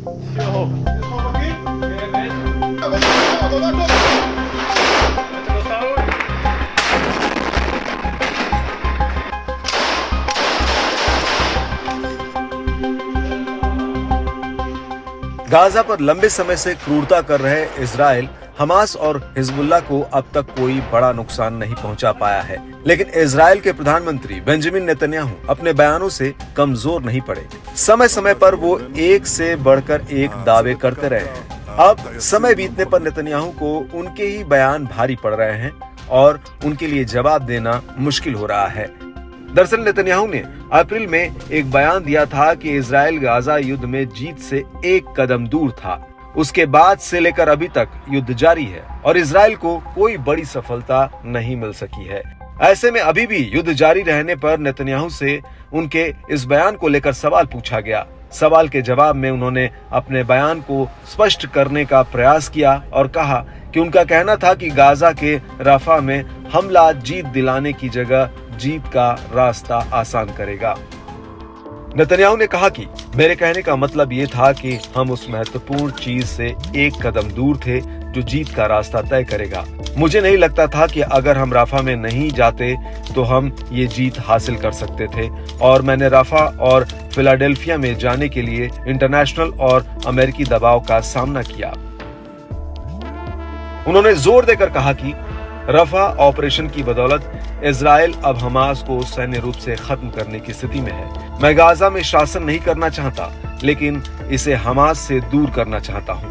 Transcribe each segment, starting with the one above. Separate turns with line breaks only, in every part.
Gaza पर लंबे समय से क्रूरता कर रहे इजराइल, हमास और हिजबुल्लाह को अब तक कोई बड़ा नुकसान नहीं पहुंचा पाया है, लेकिन इजराइल के प्रधानमंत्री बेंजामिन नेतन्याहू अपने बयानों से कमजोर नहीं पड़े। समय समय पर वो एक से बढ़कर एक दावे करते रहे हैं। अब समय बीतने पर नेतन्याहू को उनके ही बयान भारी पड़ रहे हैं और उनके लिए जवाब देना मुश्किल हो रहा है। दरअसल नेतन्याहू ने अप्रैल में एक बयान दिया था कि इजराइल गाजा युद्ध में जीत से एक कदम दूर था। उसके बाद से लेकर अभी तक युद्ध जारी है और इजराइल को कोई बड़ी सफलता नहीं मिल सकी है। ऐसे में अभी भी युद्ध जारी रहने पर नेतन्याहू से उनके इस बयान को लेकर सवाल पूछा गया। सवाल के जवाब में उन्होंने अपने बयान को स्पष्ट करने का प्रयास किया और कहा कि उनका कहना था कि गाजा के राफा में हमला जीत दिलाने की जगह जीत का रास्ता आसान करेगा। नेतन्याहू ने कहा कि मेरे कहने का मतलब ये था कि हम उस महत्वपूर्ण चीज से एक कदम दूर थे जो जीत का रास्ता तय करेगा। मुझे नहीं लगता था कि अगर हम राफा में नहीं जाते तो हम ये जीत हासिल कर सकते थे और मैंने राफा और फिलाडेल्फिया में जाने के लिए इंटरनेशनल और अमेरिकी दबाव का सामना किया। उन्होंने जोर देकर कहा कि रफा ऑपरेशन की बदौलत इजराइल अब हमास को सैन्य रूप से खत्म करने की स्थिति में है। मैं गाजा में शासन नहीं करना चाहता, लेकिन इसे हमास से दूर करना चाहता हूं।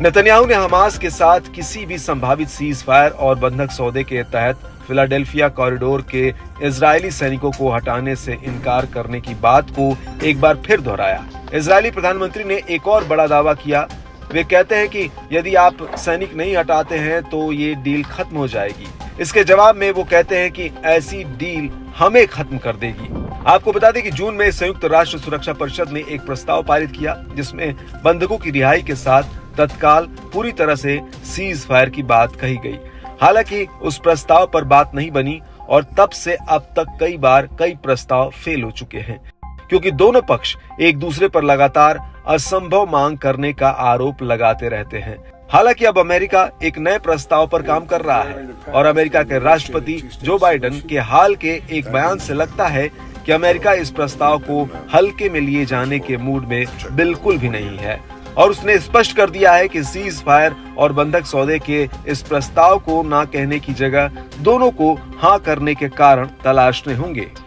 नेतन्याहू ने हमास के साथ किसी भी संभावित सीज फायर और बंधक सौदे के तहत फिलाडेल्फिया कॉरिडोर के इजरायली सैनिकों को हटाने से इनकार करने की बात को एक बार फिर दोहराया। इजरायली प्रधानमंत्री ने एक और बड़ा दावा किया। वे कहते हैं कि यदि आप सैनिक नहीं हटाते हैं तो ये डील खत्म हो जाएगी। इसके जवाब में वो कहते हैं कि ऐसी डील हमें खत्म कर देगी। आपको बता दें कि जून में संयुक्त राष्ट्र सुरक्षा परिषद ने एक प्रस्ताव पारित किया जिसमें बंधकों की रिहाई के साथ तत्काल पूरी तरह से सीज फायर की बात कही गई। हालांकि उस प्रस्ताव पर बात नहीं बनी और तब से अब तक कई बार कई प्रस्ताव फेल हो चुके हैं, क्योंकि दोनों पक्ष एक दूसरे पर लगातार असंभव मांग करने का आरोप लगाते रहते हैं। हालांकि अब अमेरिका एक नए प्रस्ताव पर काम कर रहा है और अमेरिका के राष्ट्रपति जो बाइडेन के हाल के एक बयान से लगता है कि अमेरिका इस प्रस्ताव को हल्के में लिए जाने के मूड में बिल्कुल भी नहीं है और उसने स्पष्ट कर दिया है कि सीज फायर और बंधक सौदे के इस प्रस्ताव को ना कहने की जगह दोनों को हाँ करने के कारण तलाशने होंगे।